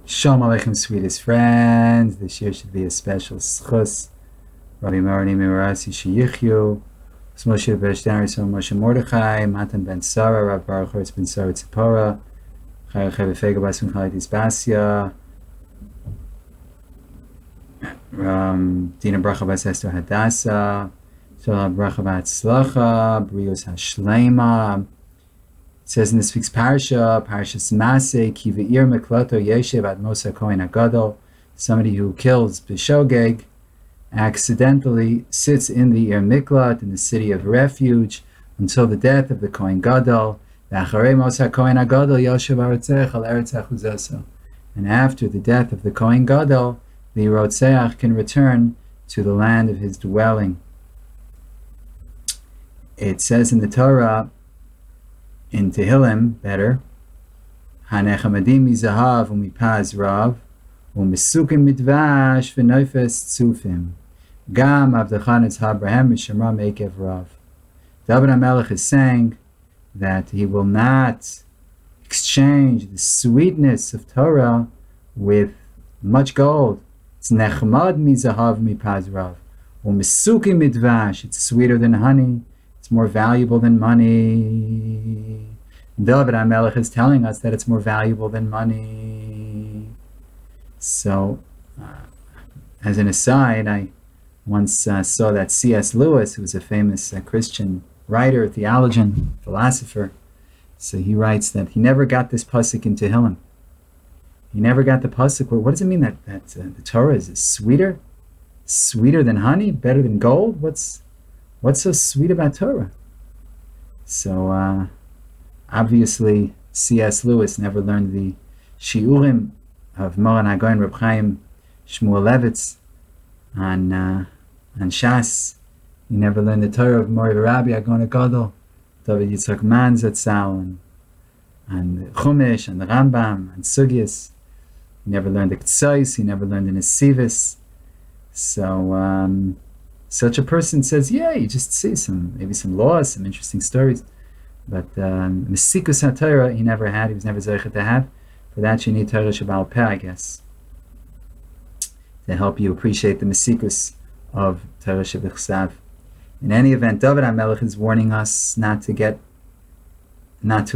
Shalom Aleichem, sweetest friends. This year should be a special schus. Rabbi Marani Mirasi Sheyichyu, Moshe Beshdari, so Moshe Mordechai, Matan Ben Sarah, Rav Baruch Hurtz Ben Sarah Tzipora, Chaya Chevefega Basim Chalitis Basya, Dina Bracha Bas Esther Hadassah, Shalom Bracha Batzlacha, Brios Hashlema. It says in this week's Parshas Masei, Ki Ve'ir Meklato Yeshev Ad Mosa Kohen Agadol, somebody who kills B'Shogeg, accidentally sits in the Ir Miklat, in the city of refuge, until the death of the Kohen Gadol. V'acharei Mosa Kohen Agadol Yoshev Aretzech Al Eretz Achuzaso. And after the death of the Kohen Gadol, the Rotzeach can return to the land of his dwelling. It says in the Torah, in Tehillim, better, Hanechamadim mizahav umipaz rav, umisukim midvash v'noifes tzufim, gam avdachanetz habrahem v'shemra mekev rav. David HaMelech is saying that he will not exchange the sweetness of Torah with much gold. It's nechmad mizahav umipaz rav, umisukim midvash, it's sweeter than honey, it's more valuable than money. David HaMelech is telling us that it's more valuable than money. So, as an aside, I once saw that C.S. Lewis, who was a famous Christian writer, theologian, philosopher, so he writes that he never got this pasuk in Tehillim. He never got the pasuk. What does it mean that the Torah is sweeter than honey, better than gold? What's so sweet about Torah? So obviously C.S. Lewis never learned the shiurim of Moran HaGaon Reb Chaim Shmuelevitz on Shas. He never learned the Torah of Mori Rabbi HaGaon Gadol, David Yitzchak Man Zatzal, and Chumash, and the Rambam, and Sugyas. He never learned the K'tzais, he never learned the Nesivis. So such a person says, yeah, you just see maybe some laws, some interesting stories. But Mesikus HaTorah he never had, he was never zeichet to have. For that you need Torah Shabbal Peh, I guess, to help you appreciate the Mesikus of Torah Shabbal. In any event, David HaMelech is warning us not to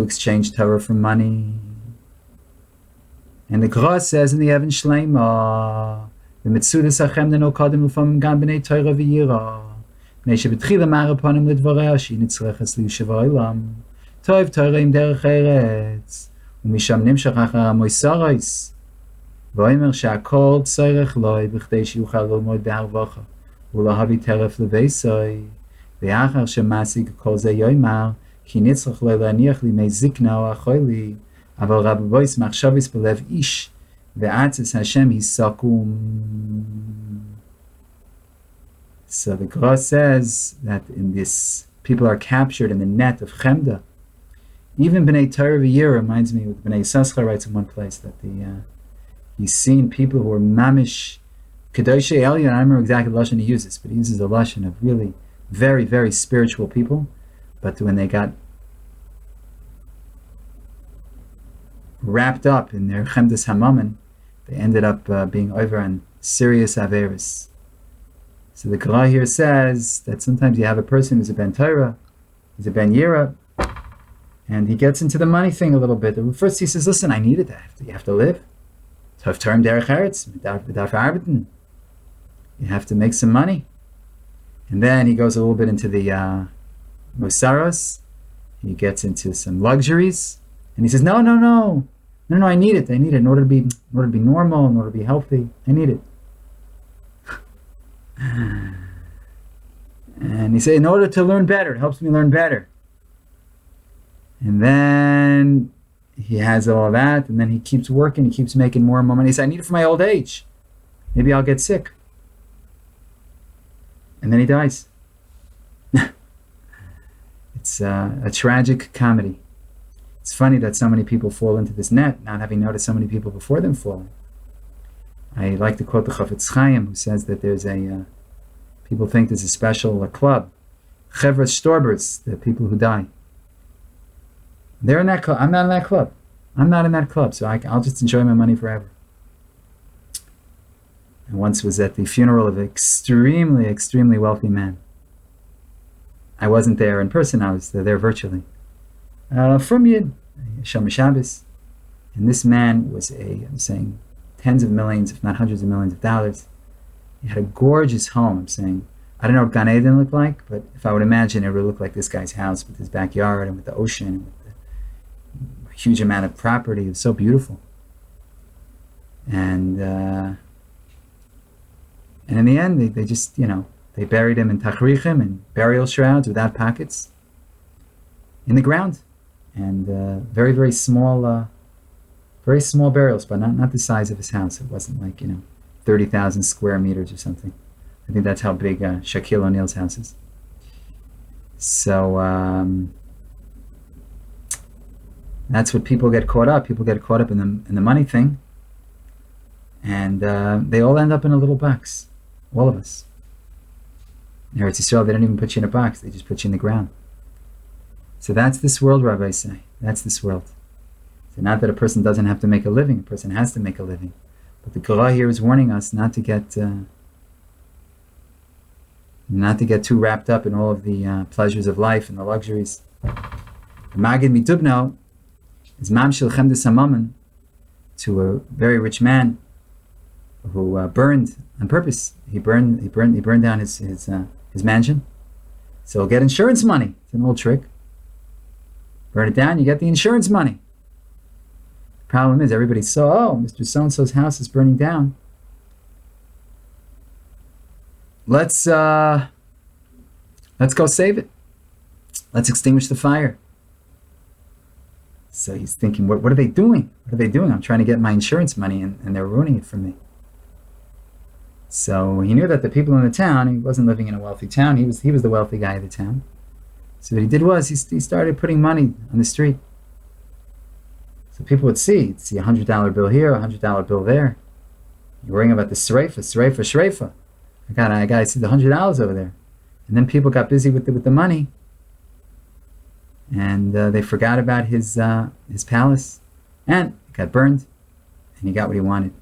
exchange Torah for money. And the Gra says in the Even Shleima, the Metzudas Achem Deno Kodim L'famim Gam B'nei Torah V'yira. B'nei Shebetchila Mar Aponim L'dvarei Shi Nitzrechas Liyushav Ha'olam. Tov Torah Im Derech Eretz. Umisham Nimshach Achar HaMoisaros. V'omer She'akol Tzorech Loi B'chdei Sheyuchal Lilmod B'harvacha. U'lahavi Teref L'veisoi. V'achar She'masig Kol Ze Yoymar. Ki Nitzrech Loi L'aniach Limei Zikna O'acholi. Aval Rabbois Machshavis B'lev Ish. Ve'atzis Hashem Hisakum. So the Gra says that in this, people are captured in the net of Chemda. Even B'nai Torah V'yir reminds me, what B'nai Yissaschar writes in one place, that he's seen people who are mamish Kedoshei Elyon. I don't remember exactly the lashon he uses, but he uses a lashon of really very, very spiritual people. But when they got wrapped up in their Chemdas Hamamen, they ended up being over on serious Averis. So the Gra here says that sometimes you have a person who's a Ben Torah, he's a Ben Yira, and he gets into the money thing a little bit. First he says, listen, I need it, you have to live. Tov Terem Derech Eretz, B'daf Arbeiten. You have to make some money. And then he goes a little bit into the Mosaros, he gets into some luxuries, and he says, no, I need it in order to be normal, in order to be healthy. I need it. And he said, in order to learn better, it helps me learn better. And then he has all of that, and then he keeps working, he keeps making more and more money. He said, I need it for my old age. Maybe I'll get sick. And then he dies. It's a tragic comedy. It's funny that so many people fall into this net, not having noticed so many people before them falling. I like to quote the Chafetz Chaim, who says that there's people think there's a special club, Chevras Storbers, the people who die. They're in that club. I'm not in that club. I'm not in that club, so I'll just enjoy my money forever. I once was at the funeral of an extremely, extremely wealthy man. I wasn't there in person, I was there virtually. From Yid, Shem Shabbos. And this man was I'm saying, tens of millions, if not hundreds of millions of dollars. He had a gorgeous home, I'm saying. I don't know what Gan Eden looked like, but if I would imagine, it would look like this guy's house with his backyard and with the ocean and with the huge amount of property. It was so beautiful. And in the end, they just, they buried him in tachrichim and burial shrouds without pockets in the ground. And very, very small burials, but not the size of his house. It wasn't like, 30,000 square meters or something. I think that's how big Shaquille O'Neal's house is. So that's what people get caught up. People get caught up in the money thing, and they all end up in a little box. All of us. In Eretz Yisrael, they don't even put you in a box. They just put you in the ground. So that's this world, Rabbi say. That's this world. So not that a person doesn't have to make a living. A person has to make a living. But the Torah here is warning us not to get too wrapped up in all of the pleasures of life and the luxuries. The Magid Mitubno is Mamshil Chemdes HaMammon to a very rich man who burned on purpose. He burned down his mansion. So he'll get insurance money. It's an old trick. Burn it down, you get the insurance money. The problem is everybody saw, Mr. So-and-so's house is burning down. Let's go save it. Let's extinguish the fire. So he's thinking, what are they doing? What are they doing? I'm trying to get my insurance money and they're ruining it for me. So he knew that the people in the town, he wasn't living in a wealthy town, he was the wealthy guy of the town. So what he did was he started putting money on the street. So people would see a $100 bill here, a $100 bill there. You're worrying about the shreifa. I got to see the $100 over there. And then people got busy with the money. And they forgot about his palace. And it got burned. And he got what he wanted.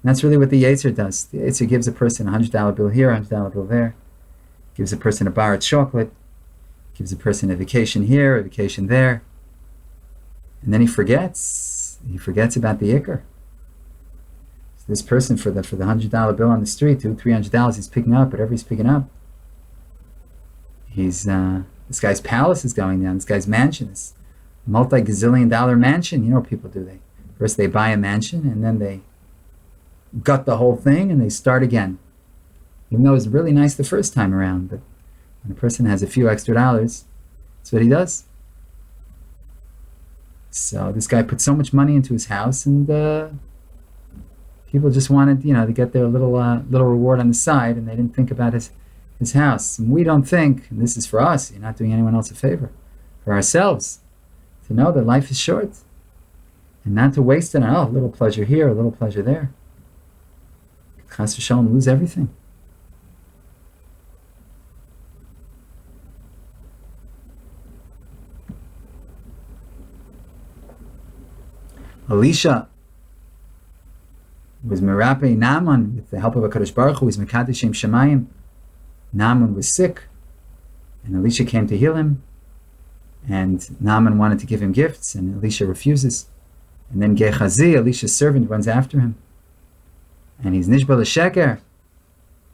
And that's really what the Yetzer does. The Yetzer gives a person a $100 bill here, a $100 bill there. Gives a person a bar of chocolate. Gives a person a vacation here, a vacation there. And then he forgets about the Iker. So this person for the $100 bill on the street, $200-$300 he's picking up, whatever he's picking up. This guy's palace is going down. This guy's mansion, this multi-gazillion dollar mansion. You know what people do? First they buy a mansion and then they gut the whole thing and they start again. Even though it was really nice the first time around, but when a person has a few extra dollars, that's what he does. So this guy put so much money into his house, and people just wanted, to get their little reward on the side, and they didn't think about his house. And we don't think, and this is for us, you're not doing anyone else a favor, for ourselves, to know that life is short, and not to waste it on, a little pleasure here, a little pleasure there. Chas v'shalom, lose everything. Elisha was merape Naaman with the help of HaKadosh Baruch Hu. He was mekadesh Shem Shemayim. Naaman was sick, and Elisha came to heal him. And Naaman wanted to give him gifts, and Elisha refuses. And then Gehazi, Elisha's servant, runs after him, and he's nishba l'sheker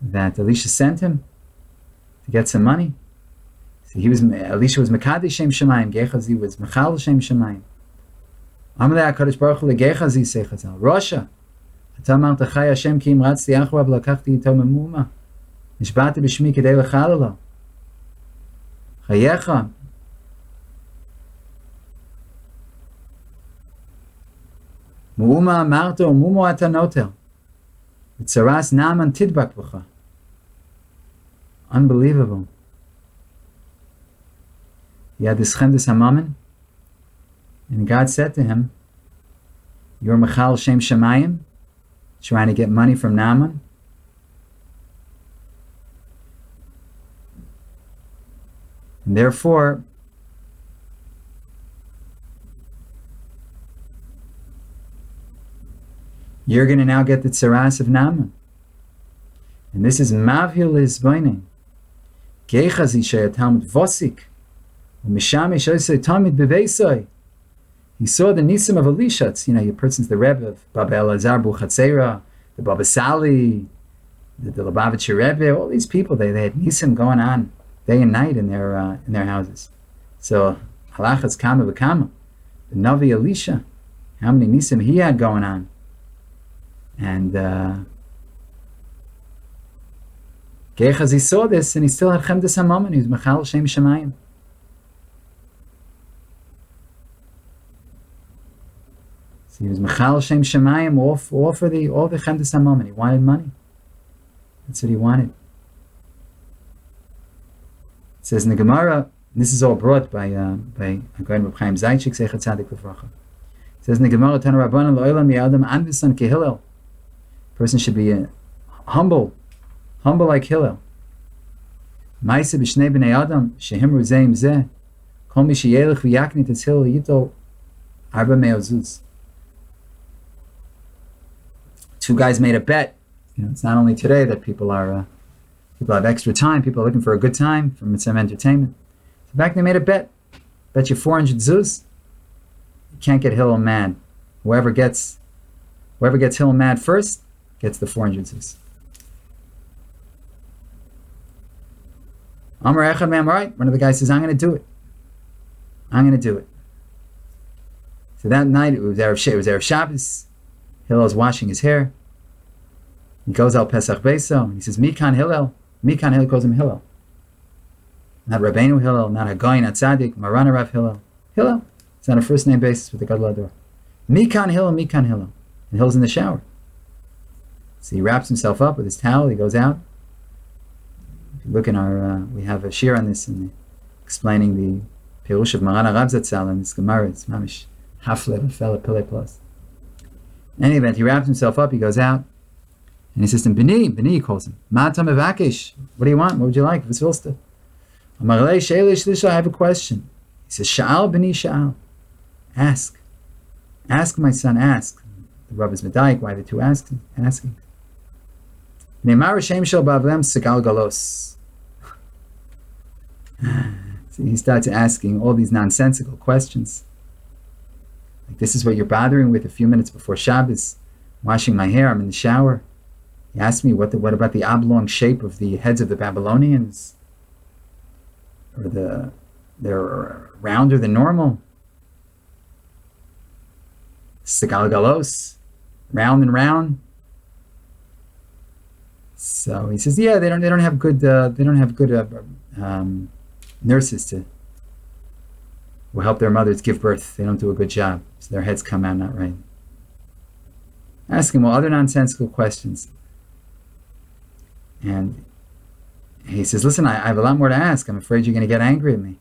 that Elisha sent him to get some money. So Elisha was mekadesh Shem Shemayim. Gehazi was mechal Shem Shemayim. Amalei HaKadosh Baruch Hu leGehazi say Chazal. Rasha, אתה אמרת חי השם כי המרצתי אחריו ולקחתי איתו ממומה. נשבעתי בשמי כדי לחלל לו. חייך. מאומה אמרת ומומו אתה נוטל. וצרס נאמן תדבק בך. Unbelievable. He had this Chemdes HaMammon, and God said to him, you're Mechal Shem Shemayim, trying to get money from Naaman. And therefore, you're going to now get the tzaras of Naaman. And this is Mavhil Izbaining. Geichaz Ishay Talmud Vosik. Umishamish Oisei Talmud Beveisoi. He saw the Nisim of Elisha. It's, your person's the Rebbe of Baba Elazar Buchatzera, the Baba Sali, the Lubavitcher Rebbe, all these people, they had Nisim going on day and night in their houses. So halachas kama v'kama, the Navi Elisha, how many Nisim he had going on. And Geichaz, he saw this, and he still had Chemdes HaMammon. He was Mechal Shem Shemayim. So he was Mechal Shem Shemayim, all for the Chemdes HaMammon. He wanted money. That's what he wanted. It says in the Gemara, and this is all brought by Hagoyin Reb Chaim Zaychik Zeichat Tzadik L'Vracha. It says in the Gemara, Tanu Rabbanan L'Olam Ya'adam Anvisan Kehillel. Person should be humble like Hillel. Masei b'shnei b'nei Adam shehim ruzeim zeh. Kol mi sheyelech v'yaknit es Hillel yitol arba me'ozuz. Two guys made a bet. It's not only today that people have extra time. People are looking for a good time, for some entertainment. In fact, they made a bet. Bet you 400 zuz. You can't get Hillel mad. Whoever gets Hillel mad first gets the 400 zuz. Amar Echad Ma'am, all right. One of the guys says, I'm going to do it. So that night, it was Erev Shabbos. Hillel's washing his hair. He goes al Pesach Beso, and he says, Mikan Hillel. Mikan Hillel calls him Hillel. Not Rabbeinu Hillel, not Hagoyin, not Tzaddik, Marana Rav Hillel. Hillel. It's on a first name basis with the Gadol Ador. Mikan Hillel. And Hillel's in the shower. So he wraps himself up with his towel. He goes out. If you look in we have a shir on this, explaining the Perush of Marana Rav Zatzal in this Gemara. It's mamish hafle v'fele pile plus. In any event, he wraps himself up. He goes out. And he says to him, Bini, he calls him. Ma'ata mevakesh. What do you want? What would you like? V'svilsta. Amar lei she'elish lisha, I have a question. He says, Sha'al, Bini, Sha'al. Ask. Ask, my son, ask. The Rav is medayik, why the two asking? Ne'mar Hashem shel ba'avlem segal galos. So he starts asking all these nonsensical questions. Like, this is what you're bothering with a few minutes before Shabbos. Washing my hair, I'm in the shower. He asked me, what about the oblong shape of the heads of the Babylonians? Or they're rounder than normal. Segal galos, round and round. So he says, yeah, they don't have good nurses who help their mothers give birth. They don't do a good job, so their heads come out not right. Ask him other nonsensical questions. And he says, listen, I have a lot more to ask. I'm afraid you're going to get angry at me.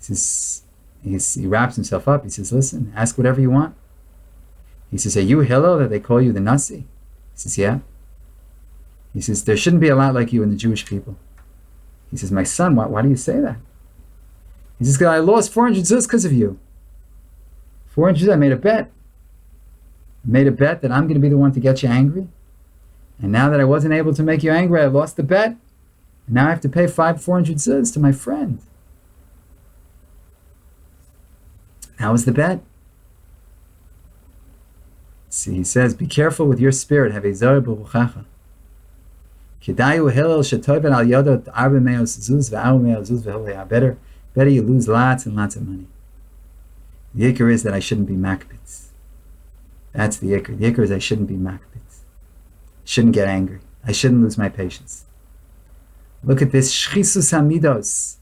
He wraps himself up. He says, listen, ask whatever you want. He says, are you Hillel that they call you the Nasi? He says, yeah. He says, there shouldn't be a lot like you in the Jewish people. He says, my son, why do you say that? He says, because I lost 400 zuz because of you. 400 zuz, I made a bet. That I'm going to be the one to get you angry. And now that I wasn't able to make you angry, I lost the bet. And now I have to pay 400 zuz to my friend. That was the bet. See, he says, be careful with your spirit. Have a zor b'ruchacha. Kedayu hillel shetoven al yodot arba meos zuz ve'aru meos zuz ve'holei. Better you lose lots and lots of money. The ikar is that I shouldn't be makbitz. That's the ikar. The ikar is I shouldn't be makbitz. Shouldn't get angry. I shouldn't lose my patience. Look at this shchisus hamidos.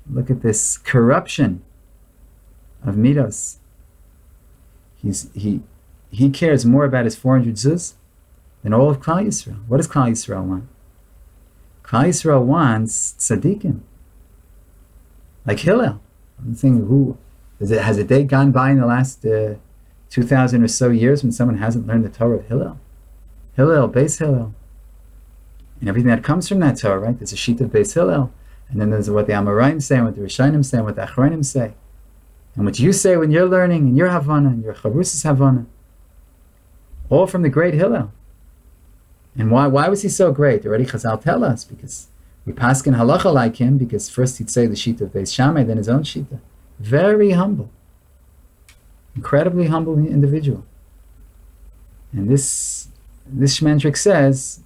Look at this corruption of midos. He cares more about his 400 zuz than all of Klal Yisrael. What does Klal Yisrael want? Klal Yisrael wants tzaddikim, like Hillel. I'm thinking, has a day gone by in the last 2,000 or so years when someone hasn't learned the Torah of Hillel? Hillel, Beis Hillel, and everything that comes from that Torah, right? There's a sheet of Beis Hillel, and then there's what the Amoraim say, and what the Rishonim say, and what the Achronim say, and what you say when you're learning, and your Havana, and your Charus's Havana, all from the great Hillel. And why was he so great? Already Chazal tell us, because we paskin halacha like him, because first he'd say the shita of Beis Shammai, then his own shita. Very humble. Incredibly humble individual. And this shmendrik says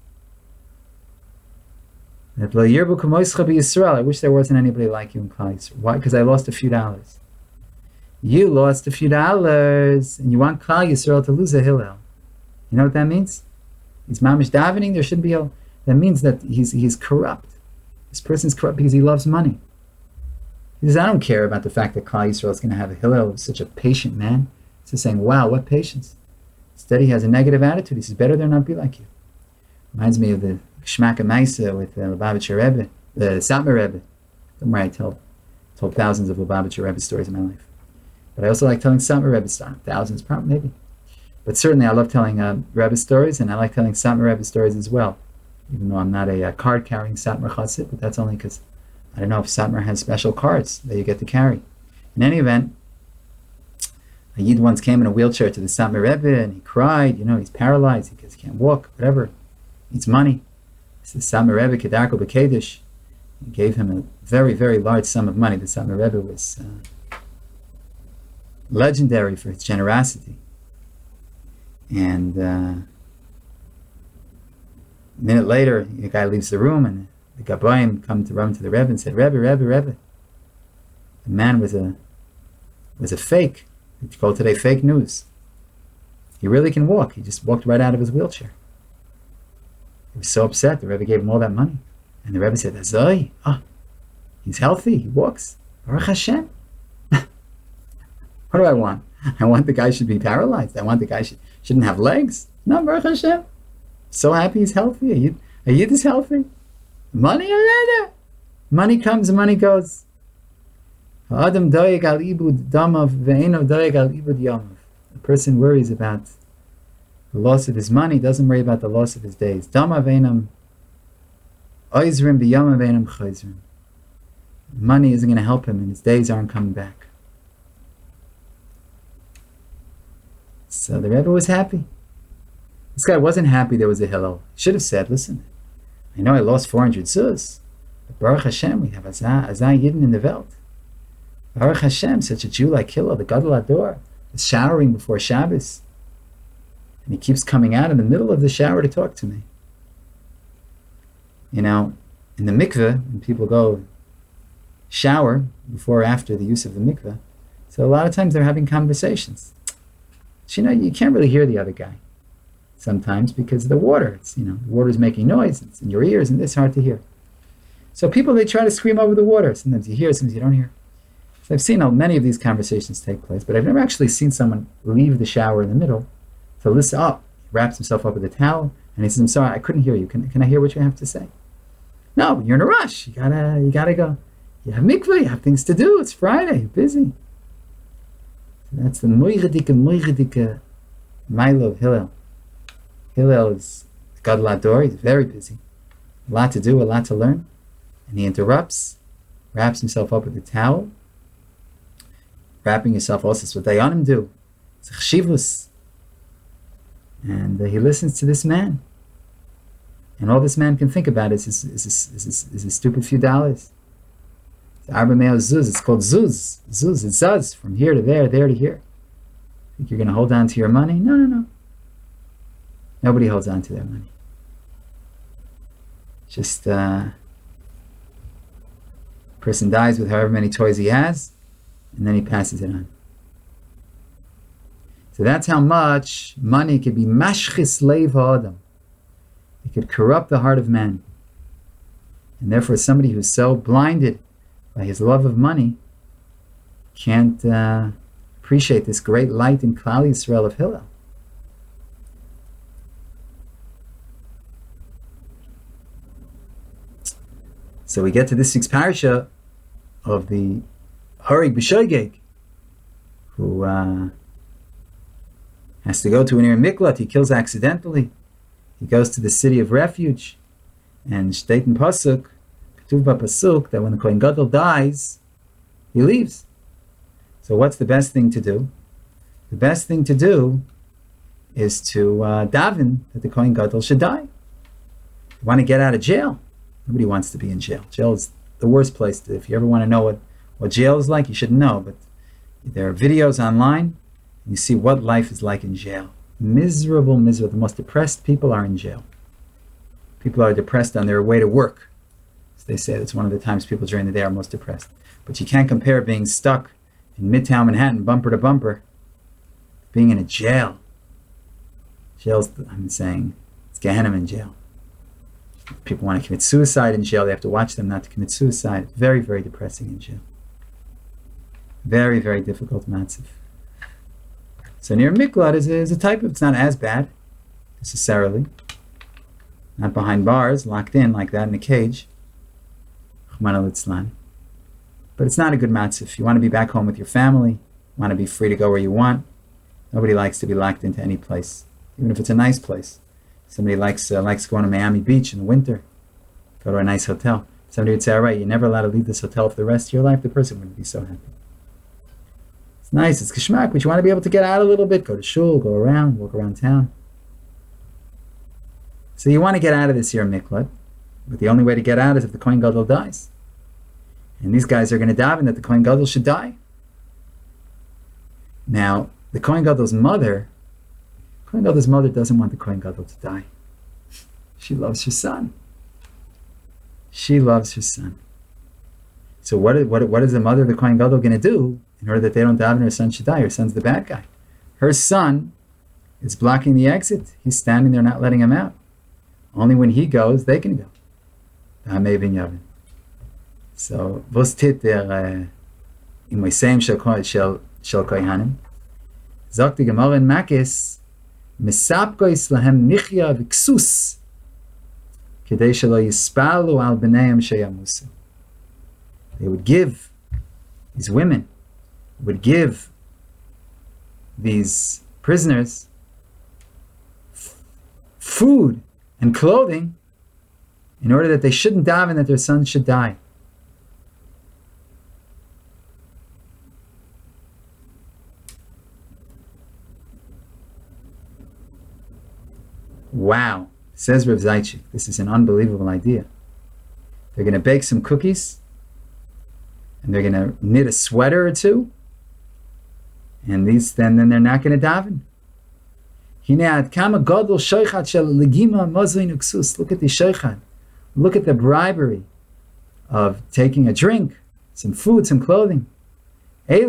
that Lo yirbu kamoischa b'Yisrael. I wish there wasn't anybody like you in Klal Yisrael. Why? Because I lost a few dollars. You lost a few dollars, and you want Klal Yisrael to lose a Hillel. You know what that means? He's mamish davening. There shouldn't be a. That means that he's corrupt. This person's corrupt because he loves money. He says, I don't care about the fact that Klal Yisrael is going to have a Hillel who's such a patient man. He's just saying, wow, what patience. Instead, he has a negative attitude. He says, better there not be like you. Reminds me of the Shmaka Masei with the Lubavitcher Rebbe, the Satmar Rebbe. Don't worry, I told thousands of Lubavitcher Rebbe stories in my life. But I also like telling Satmar Rebbe stories. Thousands, probably, maybe. But certainly I love telling Rebbe stories, and I like telling Satmar Rebbe stories as well. Even though I'm not a card-carrying Satmar Chassid, but that's only because I don't know if Satmar has special cards that you get to carry. In any event, a Yid once came in a wheelchair to the Satmar Rebbe, and he cried. He's paralyzed because he can't walk, whatever. He needs money. So the Satmar Rebbe, Kedarko B'Kedesh, he gave him a very, very large sum of money. The Satmar Rebbe was legendary for his generosity. And a minute later, the guy leaves the room, and the Gabayim come to run to the Rebbe and said, Rebbe. The man was a fake. It's called today fake news. He really can walk. He just walked right out of his wheelchair. He was so upset. The Rebbe gave him all that money. And the Rebbe said, Azoi, he's healthy. He walks. Baruch Hashem. What do I want? I want the guy should be paralyzed. I want the guy shouldn't have legs. No, Baruch Hashem. So happy he's healthy. A Yid is healthy. Money already. Money comes and money goes. Adam doeg al ibud damav ve'eno doeg al ibud yamav. The person worries about the loss of his money, doesn't worry about the loss of his days. Damav ve'enam oizrim v'yamav ve'enam chayzrim. Money isn't going to help him, and his days aren't coming back. So the Rebbe was happy. This guy wasn't happy there was a Hillel. He should have said, listen, I know I lost 400 zuz, but Baruch Hashem, we have Azah Yidden in the Welt. Baruch Hashem, such a Jew like Hillel, the Gadol Ador, is showering before Shabbos. And he keeps coming out in the middle of the shower to talk to me. In the mikveh, when people go shower before or after the use of the mikveh, so a lot of times they're having conversations. But you can't really hear the other guy sometimes because of the water. The water's making noise, it's in your ears, and it's hard to hear. So people, they try to scream over the water. Sometimes you hear, sometimes you don't hear. So I've seen many of these conversations take place, but I've never actually seen someone leave the shower in the middle to listen up. He wraps himself up with a towel, and he says, I'm sorry, I couldn't hear you. Can I hear what you have to say? No, you're in a rush. You gotta go. You have mikveh, you have things to do. It's Friday, you're busy. So that's the moichedike Milo of Hillel. Hillel is Gadol Ador. He's very busy. A lot to do, a lot to learn. And he interrupts, wraps himself up with a towel. Wrapping yourself also is what Dayanim do. It's a chshivus. And he listens to this man. And all this man can think about is his stupid few dollars. It's Arba Meo Zuz. It's called Zuz. Zuz. It's Zuz. From here to there, there to here. Think you're going to hold on to your money? No. Nobody holds on to their money. Just person dies with however many toys he has, and then he passes it on. So that's how much money could be mashchis leiv ha'adam. It could corrupt the heart of man. And therefore somebody who's so blinded by his love of money can't appreciate this great light in Klal Yisrael of Hillel. So we get to this week's parsha of the Harig B'Shoigeg, who has to go to an Ir Miklat. He kills accidentally. He goes to the city of refuge. And Shteit in Pasuk, Ketuv Pasuk, that when the Kohen Gadol dies, he leaves. So what's the best thing to do? The best thing to do is to daven that the Kohen Gadol should die. want to get out of jail. Nobody wants to be in jail. Jail is the worst place. If you ever want to know what jail is like, you should know. But there are videos online. And you see what life is like in jail. Miserable, miserable. The most depressed people are in jail. People are depressed on their way to work. As they say, that's one of the times people during the day are most depressed. But you can't compare being stuck in Midtown Manhattan, bumper to bumper, being in a jail. Jail's, I'm saying, it's Gehenna in jail. If people want to commit suicide in jail, they have to watch them not to commit suicide. Very, very depressing in jail. Very, very difficult matziv. So near miklat is a type of, it's not as bad, necessarily. Not behind bars, locked in like that in a cage. Chumana litzlan. But it's not a good matziv. You want to be back home with your family. You want to be free to go where you want. Nobody likes to be locked into any place, even if it's a nice place. Somebody likes going to Miami Beach in the winter. Go to a nice hotel. Somebody would say, all right, you're never allowed to leave this hotel for the rest of your life. The person wouldn't be so happy. It's nice, it's geschmack, but you want to be able to get out a little bit, go to shul, go around, walk around town. So you want to get out of this here miklat, but the only way to get out is if the Kohen Gadol dies. And these guys are going to daven that the Kohen Gadol should die. Now, the Kohen Gadol's mother doesn't want the Kohen Gadol to die. She loves her son. She loves her son. So what is the mother of the Kohen Gadol going to do in order that they don't daven her son should die? Her son's the bad guy. Her son is blocking the exit. He's standing there not letting him out. Only when he goes, they can go. So, was steht in Masei shel Kohanim? Sagt die Gemara in Makis, Mesapkois lahem michya v'ksus, kedei shelo yispalu al b'neihem sheyamusu. They would give, these women would give these prisoners food and clothing in order that they shouldn't daven that their sons should die. Wow, says Rav Zaitchik, this is an unbelievable idea. They're going to bake some cookies, and they're going to knit a sweater or two, and then they're not going to daven. Look at the sheikhad. Look at the bribery of taking a drink, some food, some clothing. These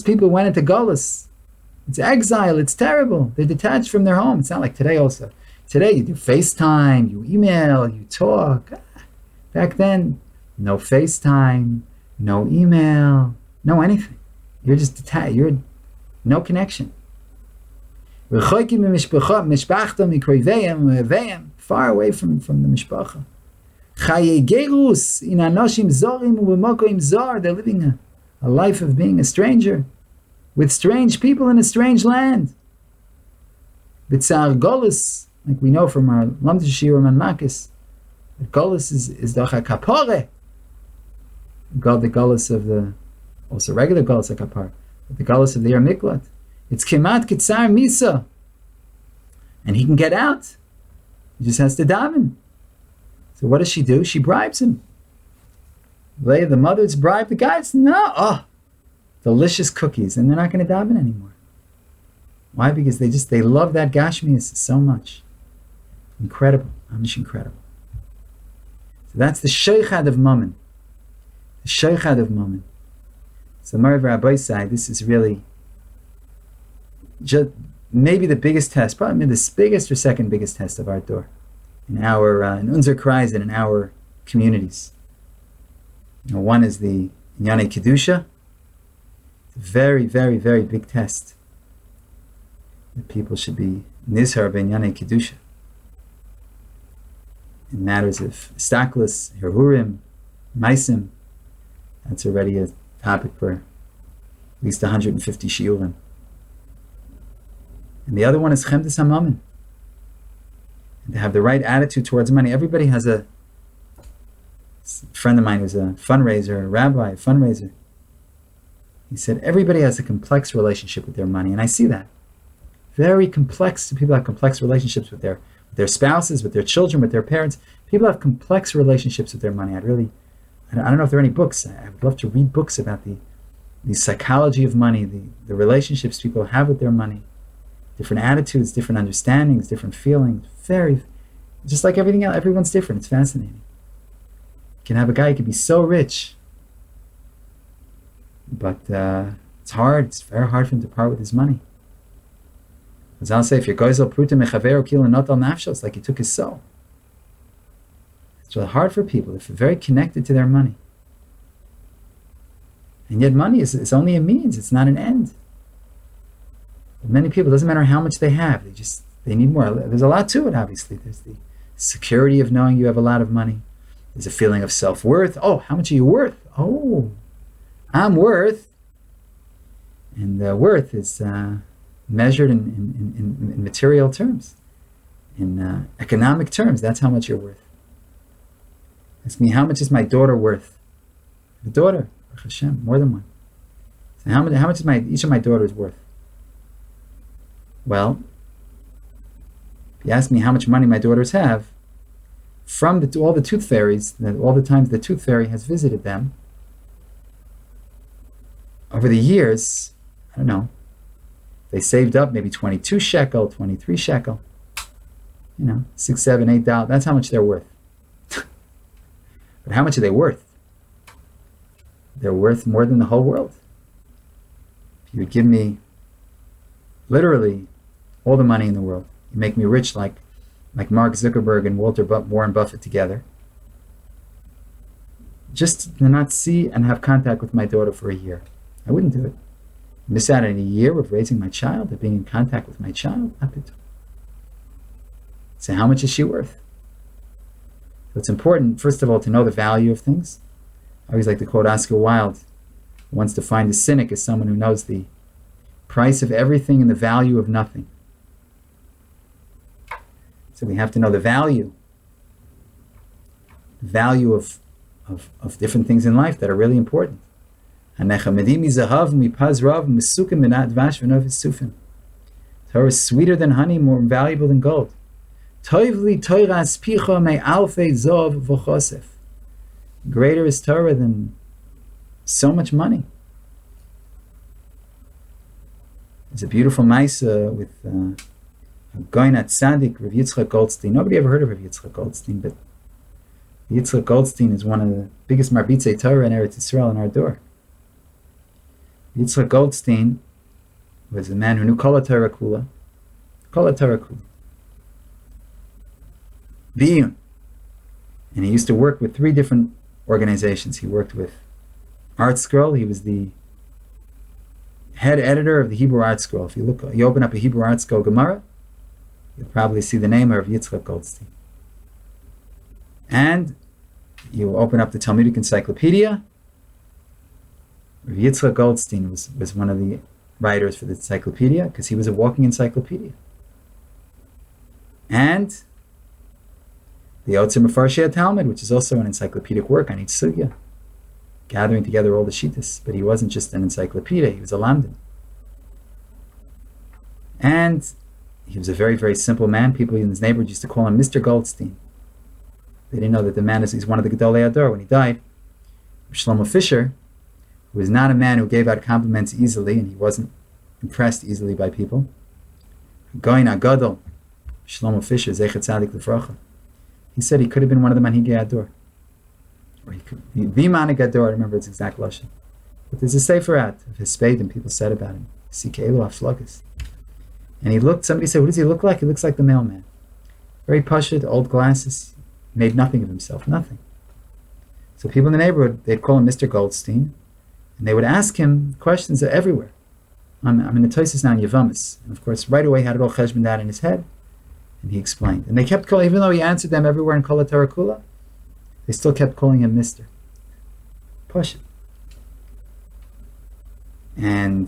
people went into Golus. It's exile, it's terrible. They're detached from their home. It's not like today also. Today you do FaceTime, you email, you talk. Back then, no FaceTime, no email, no anything. You're just detached. You're no connection. Far away from the mishpacha. They're living a life of being a stranger, with strange people in a strange land. B'tzar Golus, like we know from our Lamdish Shiurim and Makis, that Golus is the kapore. The Golus of the, also regular Golus of kapar, but the Golus of the Yer Miklat. It's kemat kitzar misa, and he can get out. He just has to daven. So what does she do? She bribes him. The mother's bribe the guys. No, delicious cookies, and they're not going to daven anymore. Why? Because they love that Gashmias so much. Incredible. Amish incredible. So that's the Sheikhad of Mammon. The Sheikhad of Mammon. So Marav Rabbi side, this is really just maybe the biggest test, probably the biggest or second biggest test of our door in our in Unser Kreis and in our communities. One is the Inyane Kedusha. Very, very, very big test. That people should be nizhar b'Inyane Kedusha. In matters of staklis, herhurim, maisim, that's already a topic for at least 150 shiurim. And the other one is chemdes hamammon. And to have the right attitude towards money. Everybody has a friend of mine who's a fundraiser, a rabbi, a fundraiser. He said everybody has a complex relationship with their money, and I see that. Very complex. People have complex relationships with their spouses, with their children, with their parents. People have complex relationships with their money. I don't know if there are any books. I would love to read books about the psychology of money, the relationships people have with their money, different attitudes, different understandings, different feelings. Just like everything else, everyone's different. It's fascinating. You can have a guy who can be so rich, but it's hard. It's very hard for him to part with his money. As I'll say, if you're gozel pruta mechaver kilo not al nafsho, it's like he took his soul. It's really hard for people. They're very connected to their money. And yet money is only a means. It's not an end. But many people, it doesn't matter how much they have. They need more. There's a lot to it, obviously. There's the security of knowing you have a lot of money. There's a feeling of self-worth. Oh, how much are you worth? Oh, I'm worth. And worth is measured in material terms. In economic terms, that's how much you're worth. Ask me, how much is my daughter worth? A daughter, Hashem, more than one. So how much is each of my daughters worth? Well, if you ask me how much money my daughters have, from all the tooth fairies, all the times the tooth fairy has visited them, over the years, I don't know, they saved up maybe 22 shekel, 23 shekel, $6, $7, $8. That's how much they're worth. But how much are they worth? They're worth more than the whole world. If you would give me literally all the money in the world, you make me rich like Mark Zuckerberg and Warren Buffett together, just to not see and have contact with my daughter for a year, I wouldn't do it. Miss out on a year of raising my child, of being in contact with my child? So how much is she worth? So it's important, first of all, to know the value of things. I always like to quote Oscar Wilde, who wants to find a cynic as someone who knows the price of everything and the value of nothing. So we have to know the value of different things in life that are really important. Torah is sweeter than honey, more valuable than gold. Greater is Torah than so much money. There's a beautiful Masei with Goynat Tzaddik, Rav Yitzchak Goldstein. Nobody ever heard of Rav Yitzchak Goldstein, but Yitzchak Goldstein is one of the biggest Marbitzei Torah in Eretz Yisrael in our door. Yitzchak Goldstein was a man who knew Kol HaTorah Kula. Kol HaTorah Kula. Biyun. And he used to work with 3 different organizations. He worked with Art Scroll. He was the head editor of the Hebrew Art Scroll. If you open up a Hebrew Art Scroll Gemara, you'll probably see the name of Yitzchak Goldstein. And you open up the Talmudic Encyclopedia. Rav Yitzchak Goldstein was one of the writers for the encyclopedia because he was a walking encyclopedia. And the Otzer Mefarshei Talmud, which is also an encyclopedic work on each sugya, gathering together all the shittas. But he wasn't just an encyclopedia, he was a lamdan. And he was a very, very simple man. People in his neighborhood used to call him Mr. Goldstein. They didn't know that the man he's one of the Gedolei Ador. When he died, Shlomo Fisher, who was not a man who gave out compliments easily, and he wasn't impressed easily by people, Goyin Agadol, Shlomo Fisher, Zechet Tzadik Lefracha, he said he could have been one of the Manhigei Ador. Or he could be the Manhig Ador, I remember its exact lashon. But there's a sefer out of his spade, and people said about him, Sikeilu Aflakas. And he looked, somebody said, what does he look like? He looks like the mailman. Very pashut, old glasses, made nothing of himself, nothing. So people in the neighborhood, they'd call him Mr. Goldstein, and they would ask him questions everywhere. I'm in the Tosis now in Yavamis. And of course, right away, he had it all cheshbon that in his head, and he explained. And they kept calling, even though he answered them everywhere in Kol HaTorah Kula, they still kept calling him Mr. Pashut. And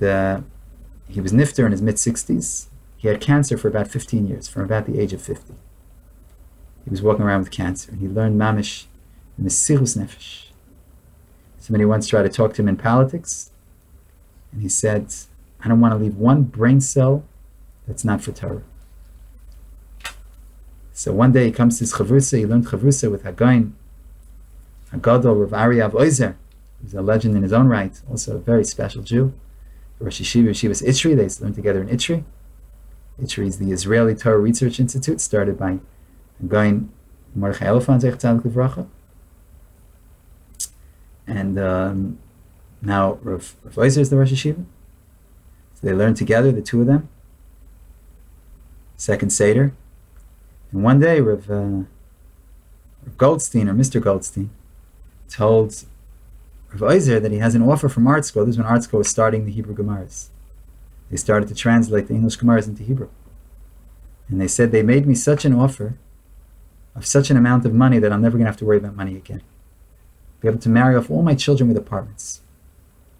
he was nifter in his mid-60s. He had cancer for about 15 years, from about the age of 50. He was walking around with cancer, and he learned mamish, mesirus nefesh. Somebody once tried to talk to him in politics, and he said, I don't want to leave one brain cell That's not for Torah. So one day he comes to his chavrusa. He learned chavrusa with Hagain, Hagadol Rav Aryeh Oizer. He's a legend in his own right. Also a very special Jew. Rosh Yeshivas Itri. They learned together in Itri. Itri is the Israeli Torah Research Institute, started by Hagain Mordechai Elefant Zech Tzadik Livracha. And now Rav Oizer is the Rosh Yeshiva. So they learned together, the two of them. Second Seder. And one day Rav Goldstein, or Mr. Goldstein, told Rav Oizer that he has an offer from Art School. This is when Art School was starting the Hebrew Gemaras. They started to translate the English Gemaras into Hebrew. And they said, they made me such an offer of such an amount of money that I'm never going to have to worry about money again. Be able to marry off all my children with apartments.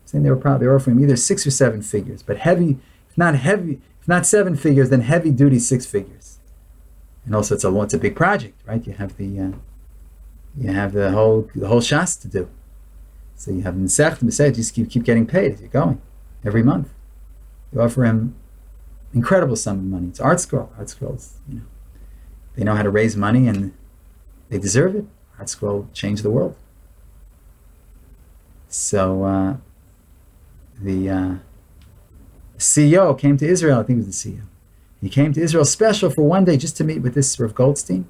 Saying they were offering either 6 or 7 figures, but heavy, if not 7 figures, then heavy duty 6 figures. And also it's a big project, right? You have the whole Shas to do. So you have Masei, just keep getting paid as you're going every month. You offer him incredible sum of money. It's Art Scroll. Art Scrolls, they know how to raise money and they deserve it. Art Scroll changed the world. So the CEO came to Israel. I think it was the CEO. He came to Israel special for one day just to meet with this Rav Goldstein,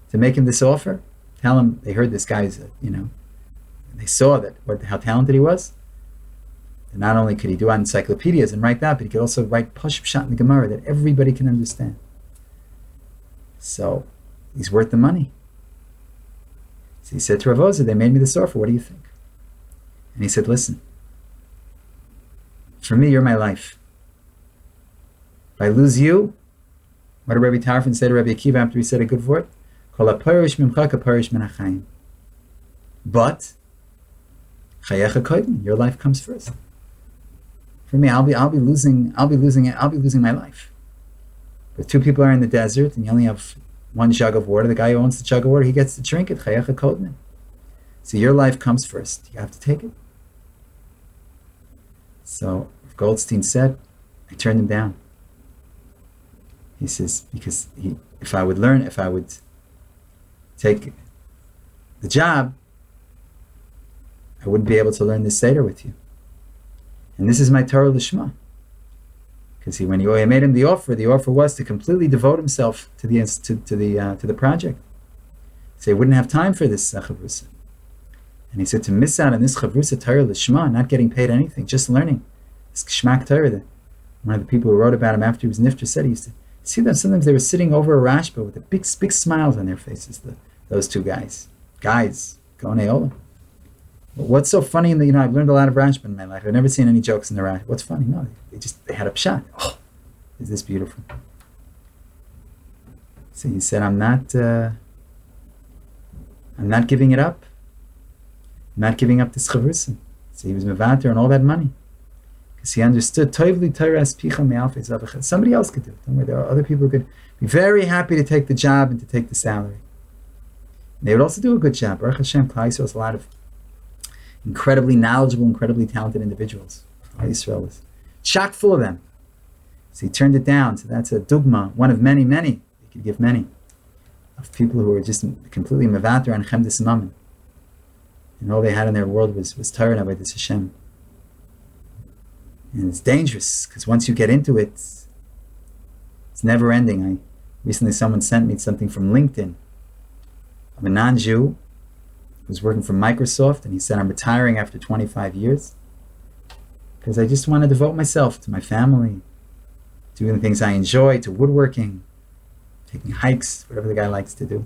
to make him this offer. Tell him they heard this guy's, they saw how talented he was. And not only could he do encyclopedias and write that, but he could also write Pashut Pshat in the Gemara that everybody can understand. So he's worth the money. So he said to Rav Ozer, they made me this offer. What do you think? And he said, listen, for me, you're my life. If I lose you, what did Rabbi Tarfon say to Rabbi Akiva after he said a good word? Kol ha'parish mimcha k'parish min ha'chayim. But chayecha kodim, your life comes first. For me, I'll be losing my life. If 2 people are in the desert and you only have 1 jug of water, the guy who owns the jug of water, he gets to drink it. Chayecha kodim. So your life comes first. You have to take it. So Goldstein said, I turned him down. He says, because if I would take the job, I wouldn't be able to learn this Seder with you. And this is my Torah Lishma. Because when he made him the offer was to completely devote himself to the project. So he wouldn't have time for this chavrusa. And he said to miss out on this chavrusa Torah Lishma, not getting paid anything, just learning. This Geshmak Torah. One of the people who wrote about him after he was nifter said he used to see them. Sometimes they were sitting over a rashba with a big smiles on their faces. Those 2 guys, Gaonei Olam. What's so funny in I've learned a lot of rashba in my life. I've never seen any jokes in the rashba. What's funny? No, they had a pshat. Oh, is this beautiful? So he said, I'm not giving it up. I'm not giving up this chavrusa. So he was mevater and all that money. Because he understood, somebody else could do it. Don't worry, there are other people who could be very happy to take the job and to take the salary. And they would also do a good job. Baruch Hashem, Klal Yisrael has a lot of incredibly knowledgeable, incredibly talented individuals. Klal Yisrael was chock full of them. So he turned it down. So that's a dugma, one of many. He could give many of people who were just completely mevater and chemdes mammon. And all they had in their world was Torah by this Hashem. And it's dangerous, because once you get into it, it's never ending. Recently someone sent me something from LinkedIn of a non-Jew who was working for Microsoft, and he said, I'm retiring after 25 years because I just want to devote myself to my family, doing the things I enjoy, to woodworking, taking hikes, whatever the guy likes to do.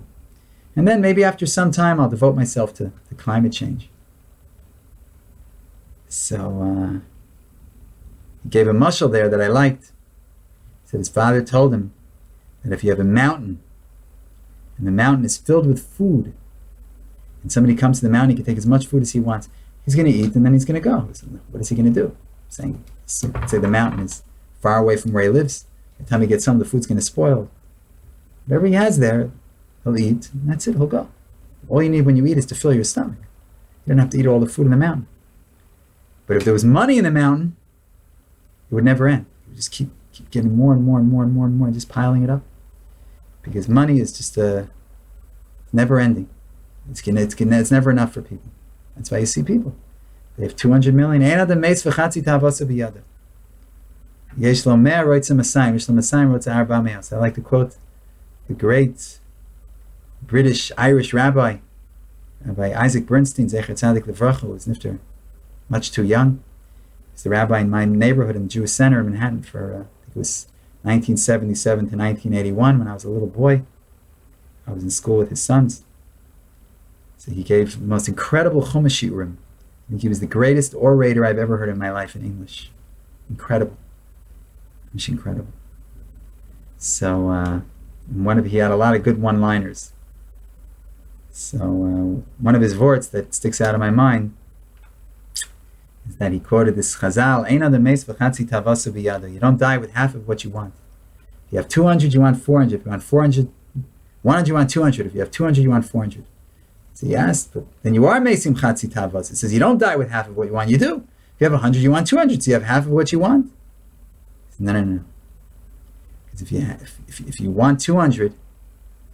And then maybe after some time, I'll devote myself to climate change. So he gave a mashal there that I liked. He said his father told him that if you have a mountain, and the mountain is filled with food, and somebody comes to the mountain, he can take as much food as he wants, he's going to eat and then he's going to go. So what is he going to do? Saying, say the mountain is far away from where he lives. By the time he gets home, the food's going to spoil. Whatever he has there, he'll eat, and that's it, he'll go. All you need when you eat is to fill your stomach. You don't have to eat all the food in the mountain. But if there was money in the mountain, it would never end. It would just keep keep getting more and more and more and more and more, just piling it up. Because money is just never ending. It's never enough for people. That's why you see people. They have 200 million. I like to quote the great British-Irish rabbi Isaac Bernstein, Zecher Tzadik Levracha, who was nifter much too young. He's the rabbi in my neighborhood in the Jewish Center in Manhattan for, I think it was 1977 to 1981 when I was a little boy. I was in school with his sons. So he gave the most incredible Chumash shiurim. I think he was the greatest orator I've ever heard in my life in English. Incredible. Just incredible. So he had a lot of good one-liners. So one of his vorts that sticks out of my mind is that he quoted this Chazal, Ein adam meis v'chatzi tavasu biyado. You don't die with half of what you want. If you have 200, you want 400. If you want 400, 100, you want 200. If you have 200, you want 400. So he asked, but then you are meisim chatzi tavas. It says you don't die with half of what you want. You do. If you have 100, you want 200. So you have half of what you want. No. Because if you want 200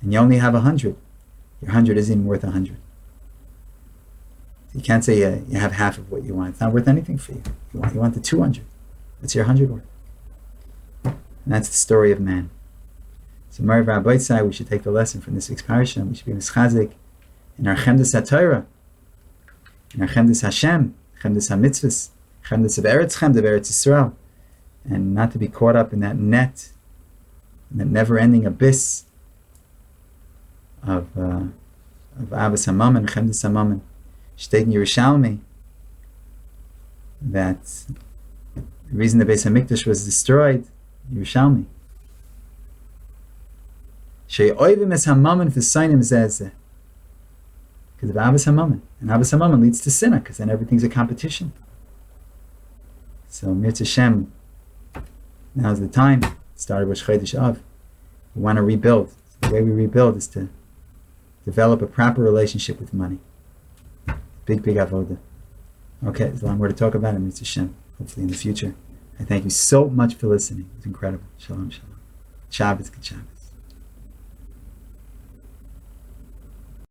and you only have 100, your 100 isn't even worth 100. So you can't say you have half of what you want. It's not worth anything for you. You want the 200. That's your 100 worth. And that's the story of man. So Marav Rabbi, we should take the lesson from this week's parasha. We should be mischazik in our chemdas HaTorah, in our chemdas Hashem, chemdas HaMitzvahs, chemdas of Eretz Chem, of Eretz Yisrael, and not to be caught up in that net, in that never-ending abyss of Abbas HaMammon, chemdas HaMammon. State in Yerushalmi that the reason the Beis HaMikdash was destroyed, Yerushalmi, she'oivim es HaMammon v'sainim zeh, because of Abbas HaMammon. And Abbas HaMammon leads to sinah, because then everything's a competition. So Mirz Hashem, now's the time. Started with Chodesh Av. We want to rebuild. The way we rebuild is to develop a proper relationship with money. Big avoda. Okay, there's a lot more to talk about in Mirz Hashem, hopefully in the future. I thank you so much for listening. It was incredible. Shalom, shalom. Shabbos, good Shabbos.